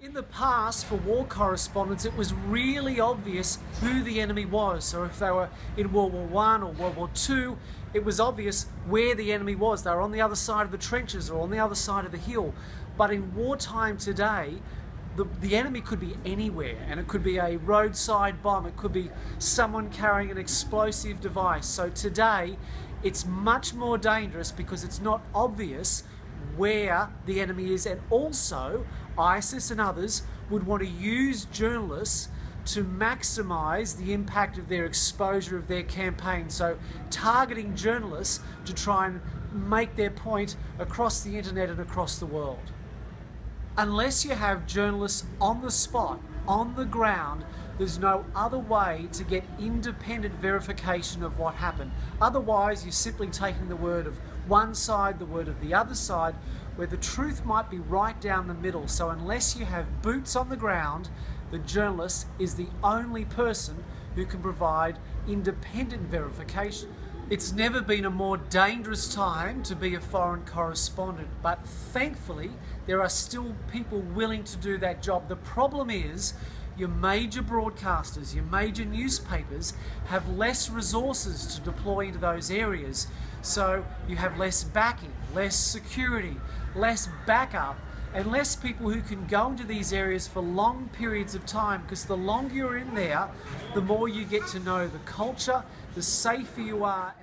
In the past, for war correspondents, it was really obvious who the enemy was. So if they were in World War I or World War II, it was obvious where the enemy was. They were on the other side of the trenches or on the other side of the hill. But in wartime today, the enemy could be anywhere, and it could be a roadside bomb, it could be someone carrying an explosive device. So today, it's much more dangerous because it's not obvious where the enemy is, and also ISIS and others would want to use journalists to maximize the impact of their exposure of their campaign. So targeting journalists to try and make their point across the internet and across the world. Unless you have journalists on the spot, on the ground, there's no other way to get independent verification of what happened. Otherwise, you're simply taking the word of one side, the word of the other side, where the truth might be right down the middle. So unless you have boots on the ground, the journalist is the only person who can provide independent verification. It's never been a more dangerous time to be a foreign correspondent, but thankfully there are still people willing to do that job. The problem is your major broadcasters, your major newspapers have less resources to deploy into those areas. So you have less backing, less security, less backup, and less people who can go into these areas for long periods of time, because the longer you're in there, the more you get to know the culture, the safer you are.